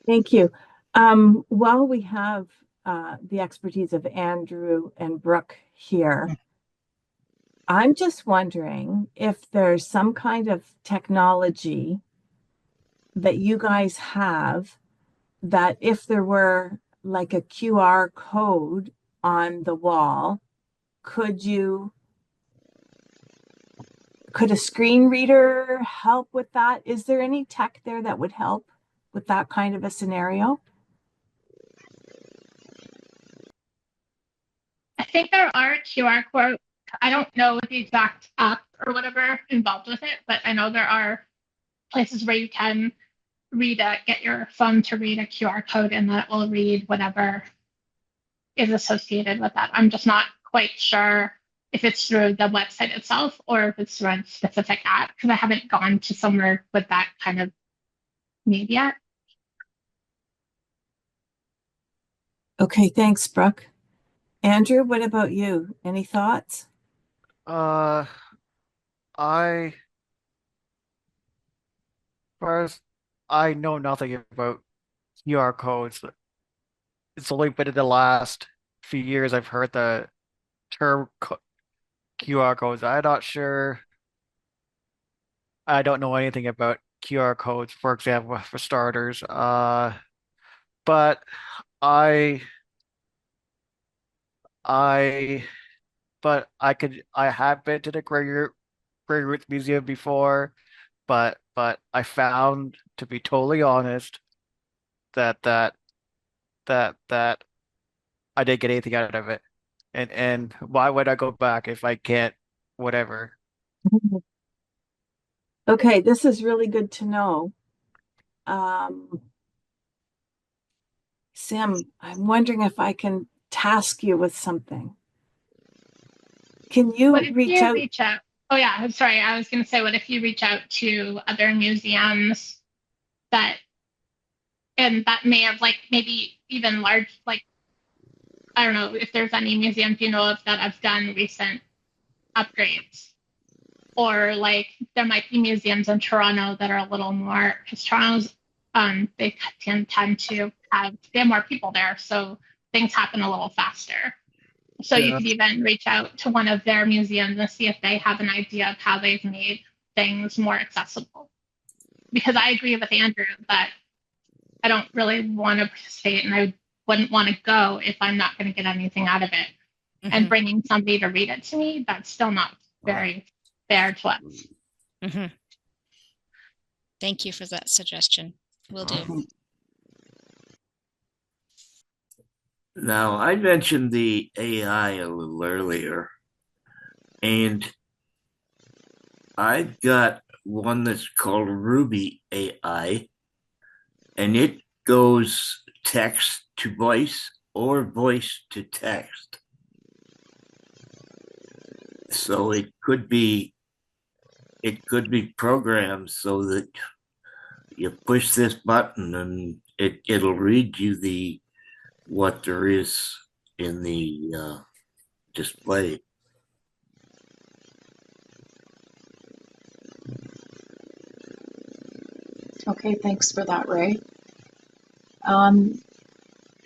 Thank you. While we have the expertise of Andrew and Brooke here, I'm just wondering if there's some kind of technology that you guys have that if there were like a QR code on the wall, could a screen reader help with that? Is there any tech there that would help with that kind of a scenario? I think there are QR codes. I don't know the exact app or whatever involved with it, but I know there are places where you can get your phone to read a QR code, and that will read whatever is associated with that. I'm just not quite sure if it's through the website itself or if it's through a specific app, because I haven't gone to somewhere with that kind of need yet. Okay, thanks, Brooke. Andrew, what about you? Any thoughts? First, I know nothing about QR codes. It's only been in the last few years I've heard the term QR codes. I'm not sure. I don't know anything about QR codes, for example, for starters. But I have been to the Gregory Roots Museum before, but I found, to be totally honest, that I didn't get anything out of it. And why would I go back if I can't, whatever? Okay, this is really good to know. Sam, I'm wondering if I can task you with something. Can you reach out? Oh yeah, I'm sorry. I was going to say, what if you reach out to other museums and that may have, like, maybe even large, like, I don't know if there's any museums you know of that have done recent upgrades, or like there might be museums in Toronto that are a little more, because Toronto's they tend to have more people there, so things happen a little faster. So you could even reach out to one of their museums and see if they have an idea of how they've made things more accessible. Because I agree with Andrew that I don't really want to participate, and I wouldn't want to go if I'm not going to get anything out of it. Mm-hmm. And bringing somebody to read it to me, that's still not very fair to us. Mm-hmm. Thank you for that suggestion. Will do. Now, I mentioned the AI a little earlier, and I've got one that's called Ruby AI, and it goes text to voice or voice to text. So it could be it could be programmed so that you push this button and it'll read you what there is in the display. Okay, thanks for that, Ray.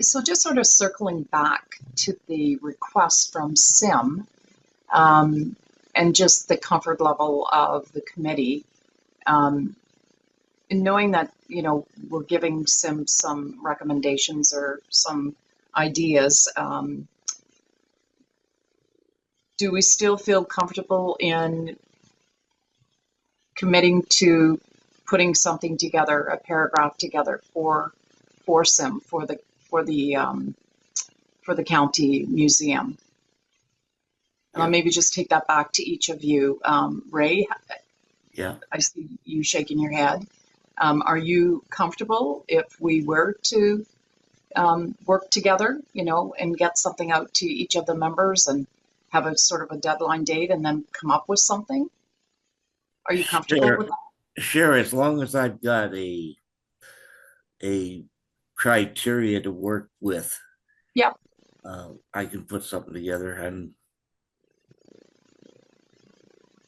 So just sort of circling back to the request from Sim, and just the comfort level of the committee, and knowing that, we're giving Sim some recommendations or some ideas, do we still feel comfortable in committing to putting something together, a paragraph together for Sim, for the county museum? Yeah. Maybe just take that back to each of you. Ray, Yeah. I see you shaking your head. Are you comfortable if we were to work together, and get something out to each of the members and have a sort of a deadline date and then come up with something? Are you comfortable with that? Sure, as long as I've got a criteria to work with. Yep. I can put something together. I'm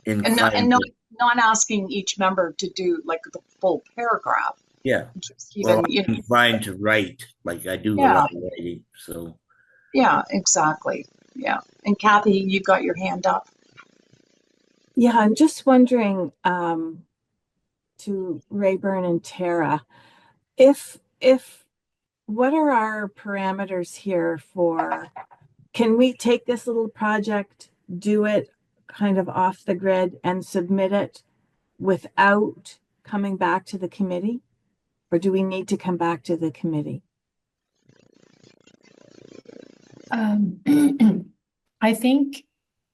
And inclined to, not asking each member to do like the full paragraph. yeah. Just Well, even, I'm inclined to write, like I do a Yeah. lot of writing. So Yeah, exactly. Yeah. And Kathy, you got your hand up. Yeah, I'm just wondering, to Rayburn and Tara, if what are our parameters here for, can we take this little project, do it kind of off the grid and submit it without coming back to the committee? Or do we need to come back to the committee? I think,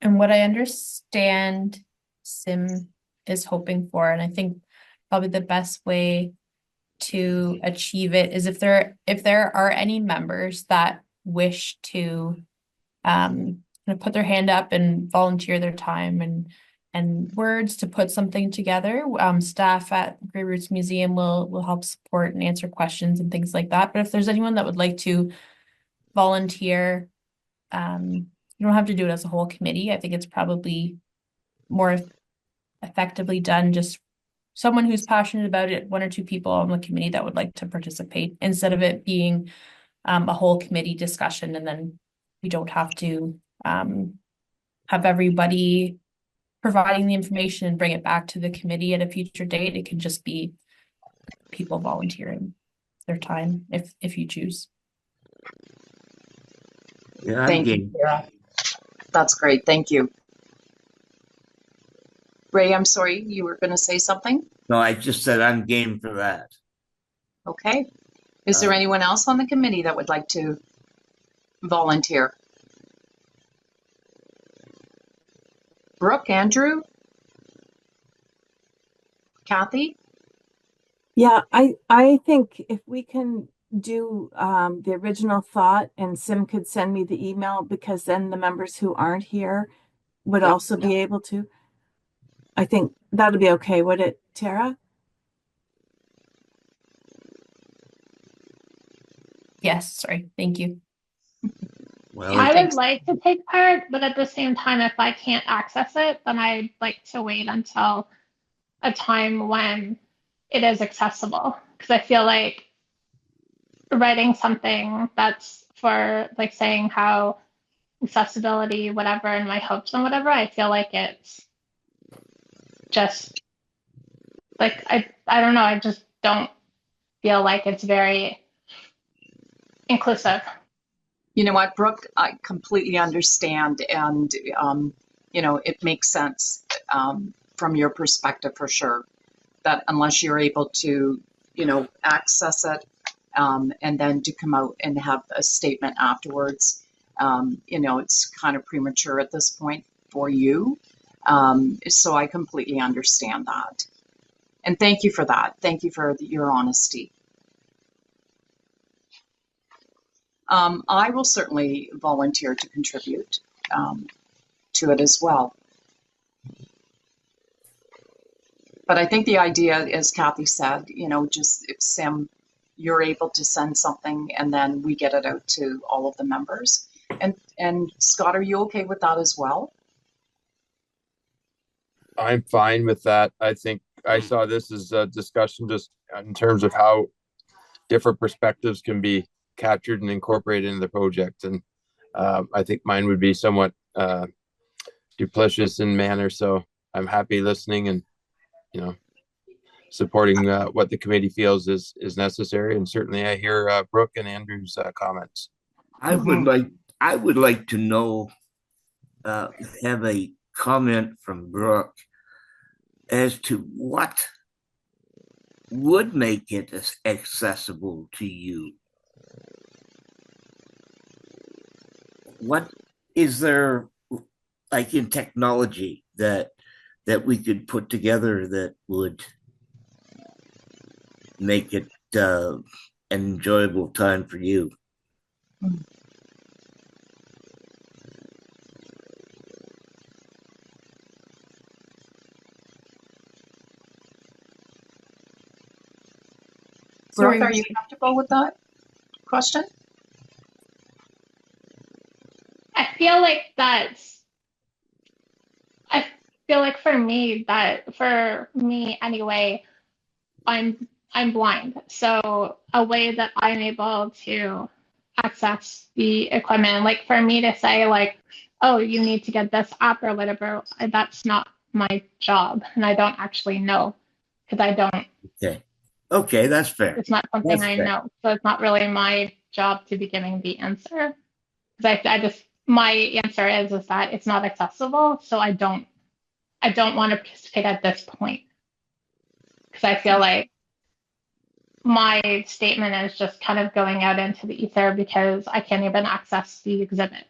and what I understand Sim is hoping for, and I think probably the best way to achieve it is if there are any members that wish to put their hand up and volunteer their time and words to put something together. Staff at Grey Roots Museum will help support and answer questions and things like that. But if there's anyone that would like to volunteer, you don't have to do it as a whole committee. I think it's probably more effectively done just someone who's passionate about it, one or two people on the committee that would like to participate, instead of it being a whole committee discussion, and then we don't have to have everybody providing the information and bring it back to the committee at a future date. It can just be people volunteering their time if you choose. yeah, I'm Thank you, game. Tara. That's great. Thank you. Ray, I'm sorry, you were going to say something? No, I just said I'm game for that. Okay. Is there anyone else on the committee that would like to volunteer? Brooke, Andrew? Kathy? Yeah, I think if we can do the original thought, and Sim could send me the email, because then the members who aren't here would also be able to. I think that'll be okay, would it, Tara? Yes, sorry. Thank you. Well, I would like to take part, but at the same time, if I can't access it, then I'd like to wait until a time when it is accessible. Because I feel like writing something that's for like saying how accessibility, whatever, and my hopes and whatever, I feel like it's just like I don't know, I just don't feel like it's very inclusive. You know what, Brooke, I completely understand, and it makes sense from your perspective for sure, that unless you're able to, access it, and then to come out and have a statement afterwards, it's kind of premature at this point for you. So I completely understand that. And thank you for that. Thank you for your honesty. I will certainly volunteer to contribute to it as well. But I think the idea, as Kathy said, you know, just if Sim, you're able to send something and then we get it out to all of the members. And Scott, are you okay with that as well? I'm fine with that. I think I saw this as a discussion just in terms of how different perspectives can be captured and incorporated in the project. And I think mine would be somewhat duplicitous in manner. So I'm happy listening and, you know, supporting what the committee feels is necessary. And certainly I hear Brooke and Andrew's comments. I would like to know, have a comment from Brooke as to what would make it accessible to you. What is there, like in technology, that we could put together that would make it an enjoyable time for you? Brooke, are you comfortable with that question? I feel like for me anyway, I'm blind. So a way that I'm able to access the equipment, like for me to say like, oh, you need to get this app or whatever, that's not my job. And I don't actually know because I don't. Okay, that's fair. It's not something I know. So it's not really my job to be giving the answer. Because my answer is that it's not accessible. So I don't want to participate at this point. Because I feel like my statement is just kind of going out into the ether because I can't even access the exhibit.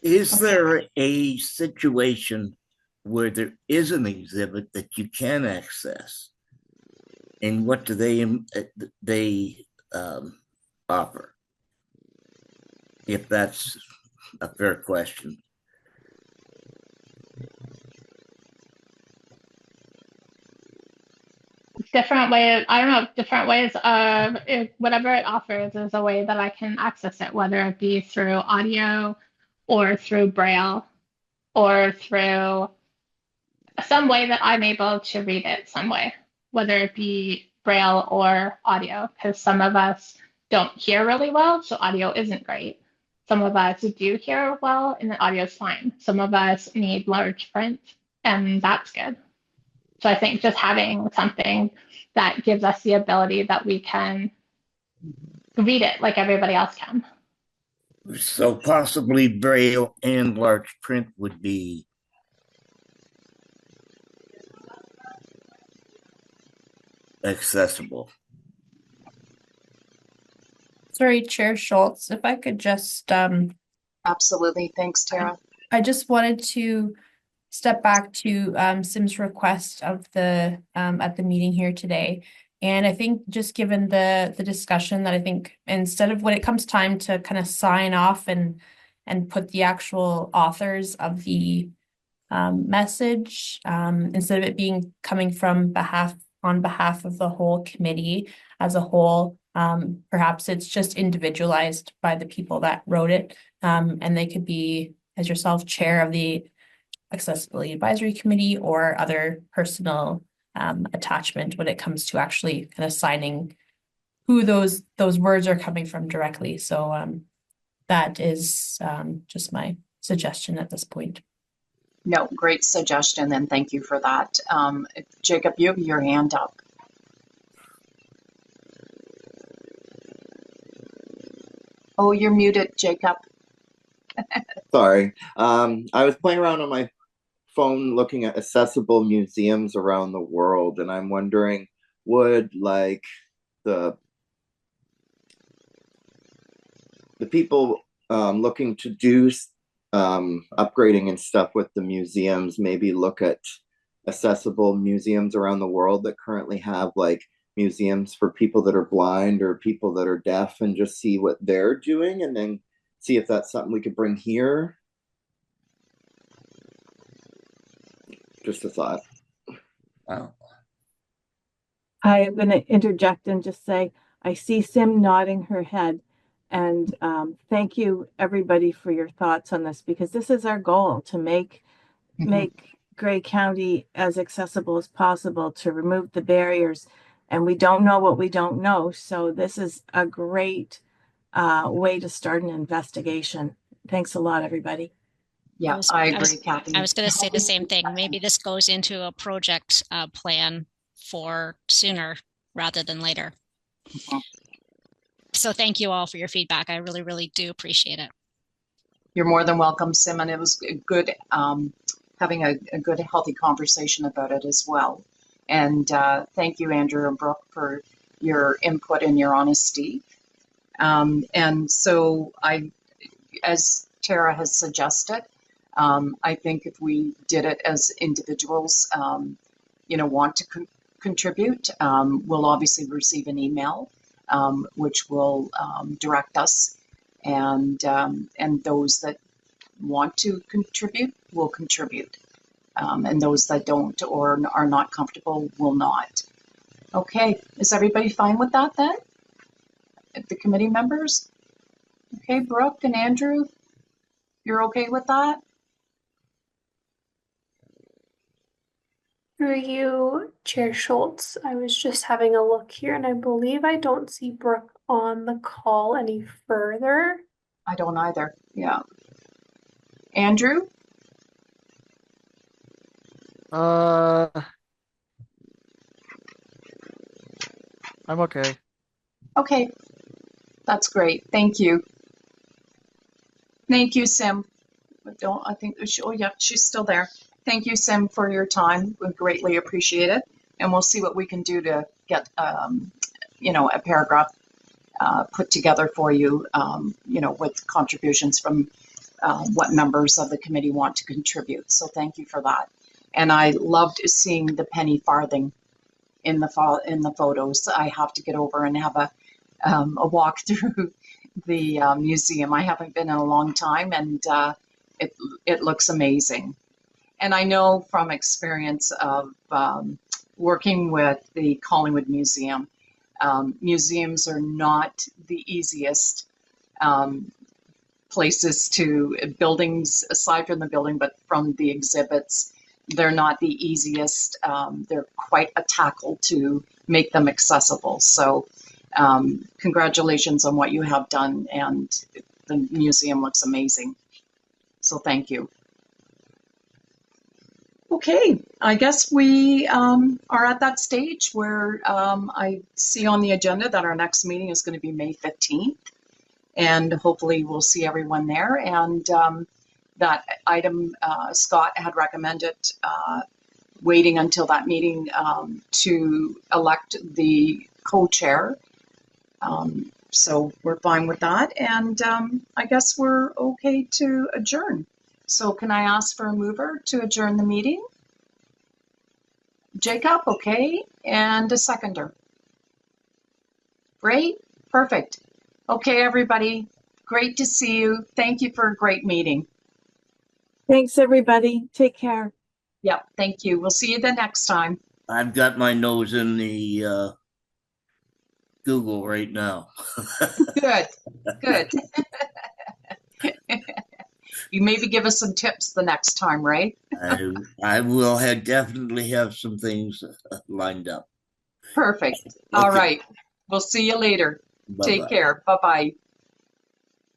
Is there a situation where there is an exhibit that you can access? And what do they offer? If that's a fair question. Different ways, I don't know, different ways of whatever it offers is a way that I can access it, whether it be through audio or through Braille or through some way that I'm able to read it some way, whether it be Braille or audio, because some of us don't hear really well, so audio isn't great. Some of us do hear well, and the audio is fine. Some of us need large print, and that's good. So I think just having something that gives us the ability that we can read it like everybody else can. So possibly Braille and large print would be accessible. Sorry, Chair Schultz, if I could just Absolutely. Thanks, Tara. I just wanted to step back to Sim's request of the at the meeting here today. And I think just given the discussion that I think instead of when it comes time to kind of sign off and put the actual authors of the message, instead of it being coming from on behalf of the whole committee as a whole, perhaps it's just individualized by the people that wrote it. And they could be, as yourself, chair of the Accessibility Advisory Committee or other personal attachment when it comes to actually kind of signing who those words are coming from directly. So that is just my suggestion at this point. No, great suggestion, and thank you for that. Jacob, you have your hand up. Oh, you're muted, Jacob. Sorry. I was playing around on my phone looking at accessible museums around the world, and I'm wondering, would like the people looking to do upgrading and stuff with the museums maybe look at accessible museums around the world that currently have like museums for people that are blind or people that are deaf and just see what they're doing and then see if that's something we could bring here? Just a thought. Wow. I am going to interject and just say, I see Sim nodding her head. And thank you, everybody, for your thoughts on this, because this is our goal, to make Grey County as accessible as possible, to remove the barriers. And we don't know what we don't know. So this is a great way to start an investigation. Thanks a lot, everybody. Yeah, I agree, Kathy. I was going to say the same thing. Maybe this goes into a project plan for sooner rather than later. So thank you all for your feedback. I really, really do appreciate it. You're more than welcome, Sim, and it was good having a good, healthy conversation about it as well. And thank you, Andrew and Brooke, for your input and your honesty. And so as Tara has suggested, I think if we did it as individuals, want to contribute, we'll obviously receive an email, which will direct us, and those that want to contribute will contribute, and those that don't or are not comfortable will not. Okay, is everybody fine with that then? The committee members? Okay, Brooke and Andrew, you're okay with that? Through you, Chair Schultz, I was just having a look here, and I believe I don't see Brooke on the call any further. I don't either. Yeah. Andrew? I'm okay. Okay. That's great. Thank you. Thank you, Sim. I think, oh yeah, she's still there. Thank you, Sim, for your time. We greatly appreciate it. And we'll see what we can do to get, a paragraph put together for you, with contributions from what members of the committee want to contribute. So thank you for that. And I loved seeing the penny farthing in the photos. I have to get over and have a walk through the museum. I haven't been in a long time, and it looks amazing. And I know from experience of working with the Collingwood Museum, museums are not the easiest places to buildings, aside from the building, but from the exhibits. They're not the easiest. They're quite a tackle to make them accessible. So congratulations on what you have done, and the museum looks amazing. So thank you. Okay, I guess we are at that stage where I see on the agenda that our next meeting is going to be May 15th, and hopefully we'll see everyone there. And that item, Scott had recommended waiting until that meeting to elect the co-chair. So we're fine with that, and I guess we're okay to adjourn. So can I ask for a mover to adjourn the meeting? Jacob, okay, and a seconder. Great, perfect. Okay, everybody, great to see you. Thank you for a great meeting. Thanks, everybody. Take care. Yep, thank you. We'll see you the next time. I've got my nose in the Google right now. Good, good. You maybe give us some tips the next time, right? I will definitely have some things lined up. Perfect. Okay. All right. We'll see you later. Bye-bye. Take care. Bye-bye.